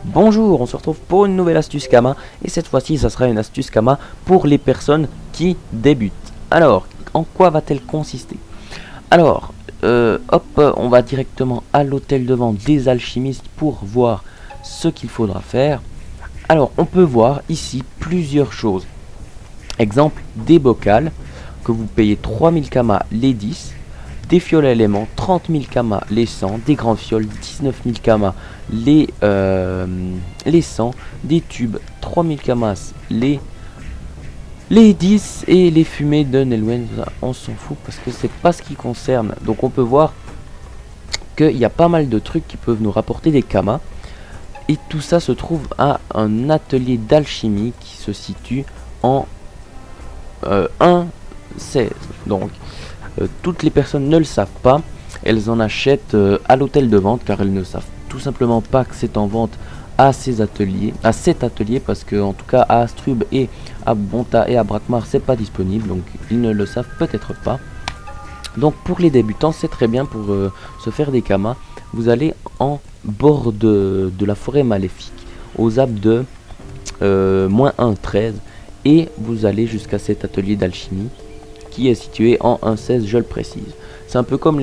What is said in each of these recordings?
Bonjour, on se retrouve pour une nouvelle astuce Kama et cette fois-ci ça sera une astuce Kama pour les personnes qui débutent. Alors, en quoi va-t-elle consister? Alors, on va directement à l'hôtel de vente des alchimistes pour voir ce qu'il faudra faire. Alors, on peut voir ici plusieurs choses. Exemple, des bocals que vous payez 3000 Kama les 10. Des fioles à éléments, 30 000 Kama les 100, des grands fioles, 19 000 Kama les 100, des tubes, 3000 Kamas les 10 et les fumées de Nelwen, on s'en fout parce que c'est pas ce qui concerne. Donc on peut voir qu'il y a pas mal de trucs qui peuvent nous rapporter des Kama et tout ça se trouve à un atelier d'alchimie qui se situe en 1,16. Donc toutes les personnes ne le savent pas, elles en achètent à l'hôtel de vente car elles ne savent tout simplement pas que c'est en vente à cet atelier parce que en tout cas à Astrub et à Bonta et à Brakmar c'est pas disponible, donc ils ne le savent peut-être pas. Donc pour les débutants c'est très bien pour se faire des Kamas. Vous allez en bord de la forêt maléfique aux ZAP de -1,13 et vous allez jusqu'à cet atelier d'alchimie qui est situé en 1,16, je le précise. C'est un peu comme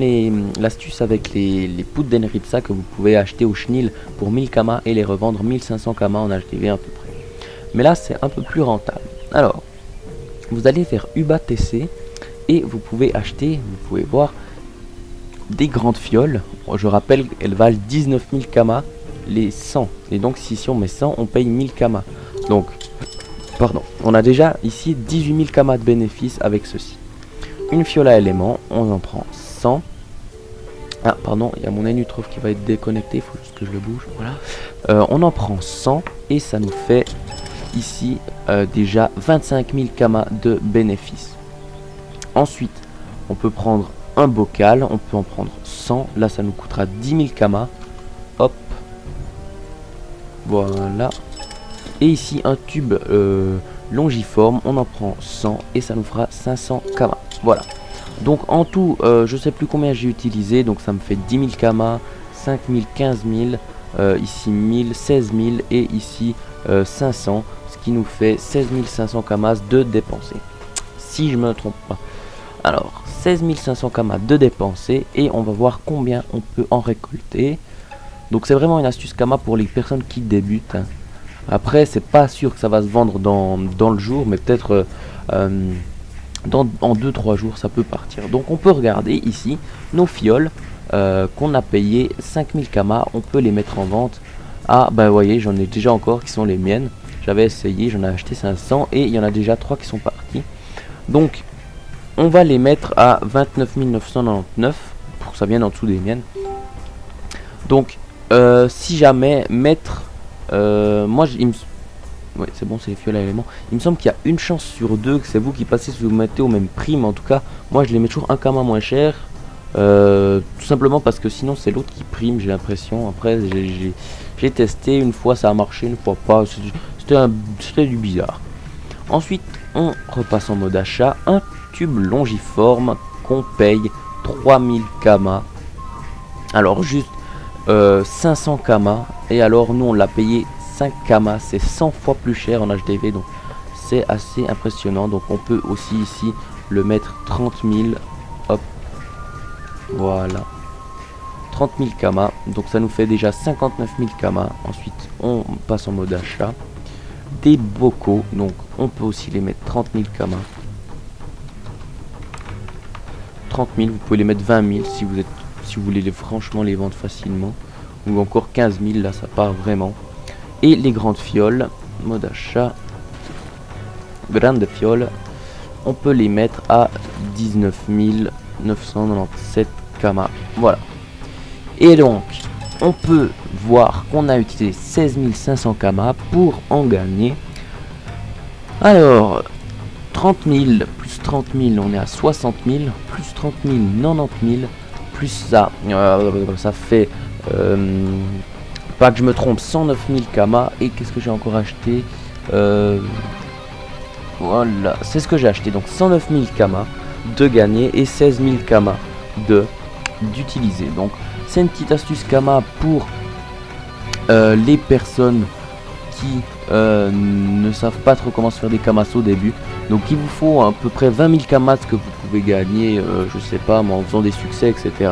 l'astuce avec les poudres d'Enritza que vous pouvez acheter au chenil pour 1000 Kama et les revendre 1500 Kama en HDV à peu près. Mais là c'est un peu plus rentable. Alors, vous allez vers Uba TC et vous pouvez acheter, vous pouvez voir, des grandes fioles. Je rappelle qu'elles valent 19 000 Kama les 100. Et donc si on met 100, on paye 1000 Kama. Donc, pardon, on a déjà ici 18 000 Kama de bénéfices avec ceci. Une fiole à éléments, on en prend 100. Ah pardon, il y a mon N-Utrof qui va être déconnecté, il faut juste que je le bouge, voilà. On en prend 100 et ça nous fait ici déjà 25 000 Kama de bénéfices. Ensuite, on peut prendre un bocal, on peut en prendre 100, là ça nous coûtera 10 000 Kama. Hop, voilà. Et ici un tube longiforme, on en prend 100 et ça nous fera 500 Kama. Voilà. Donc en tout, je sais plus combien j'ai utilisé, donc ça me fait 10 000 Kama, 5 000, 15 000, ici 1000, 16 000 et ici 500, ce qui nous fait 16 500 Kamas de dépenser. Si je me trompe pas. Alors, 16 500 Kamas de dépenser et on va voir combien on peut en récolter. Donc c'est vraiment une astuce Kama pour les personnes qui débutent, hein. Après, c'est pas sûr que ça va se vendre dans le jour, mais peut-être en 2-3 jours ça peut partir. Donc on peut regarder ici nos fioles qu'on a payé 5000 Kama, on peut les mettre en vente à, bah vous voyez, j'en ai déjà encore qui sont les miennes. J'avais essayé, j'en ai acheté 500 et il y en a déjà 3 qui sont partis. Donc on va les mettre à 29 999 pour que ça vienne en dessous des miennes. Donc si jamais mettre moi ouais, c'est bon, c'est les fioles à éléments. Il me semble qu'il y a une chance sur 2 que c'est vous qui passez si vous mettez au même prix. Mais en tout cas, moi je les mets toujours un Kama moins cher. Tout simplement parce que sinon c'est l'autre qui prime, j'ai l'impression. Après, j'ai testé, une fois ça a marché, une fois pas. C'était du bizarre. Ensuite, on repasse en mode achat. Un tube longiforme qu'on paye 3000 Kama. Alors, juste 500 Kama. Et alors, nous on l'a payé 5 Kama, c'est 100 fois plus cher en HDV, donc c'est assez impressionnant. Donc on peut aussi ici le mettre 30 000, hop, voilà, 30 000 Kama, donc ça nous fait déjà 59 000 Kama. Ensuite on passe en mode achat. Des bocaux, donc on peut aussi les mettre 30 000 Kama. 30 000, vous pouvez les mettre 20 000 si vous voulez franchement les vendre facilement, ou encore 15 000, là ça part vraiment. Et les grandes fioles, mode achat, grandes fioles, on peut les mettre à 19 997 Kama. Voilà. Et donc, on peut voir qu'on a utilisé 16 500 Kama pour en gagner. Alors, 30 000 plus 30 000, on est à 60 000, plus 30 000, 90 000, plus ça, ça fait... pas que je me trompe, 109 000 Kama. Et qu'est-ce que j'ai encore acheté? Voilà, c'est ce que j'ai acheté. Donc 109 000 Kama de gagner et 16 000 Kama d'utiliser. Donc c'est une petite astuce Kama pour les personnes qui ne savent pas trop comment se faire des kamas au début. Donc il vous faut à peu près 20 000 kamas que vous pouvez gagner, je sais pas, mais en faisant des succès, etc.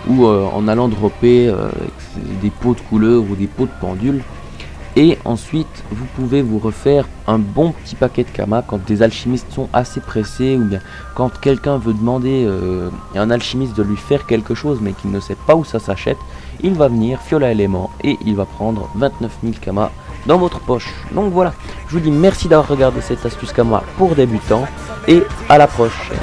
Ou en allant dropper des pots de couleurs ou des pots de pendules. Et ensuite vous pouvez vous refaire un bon petit paquet de kamas quand des alchimistes sont assez pressés, ou bien quand quelqu'un veut demander à un alchimiste de lui faire quelque chose mais qu'il ne sait pas où ça s'achète. Il va venir, Fiola élément, et il va prendre 29 000 kamas dans votre poche. Donc voilà, je vous dis merci d'avoir regardé cette astuce kama pour débutants, et à la prochaine.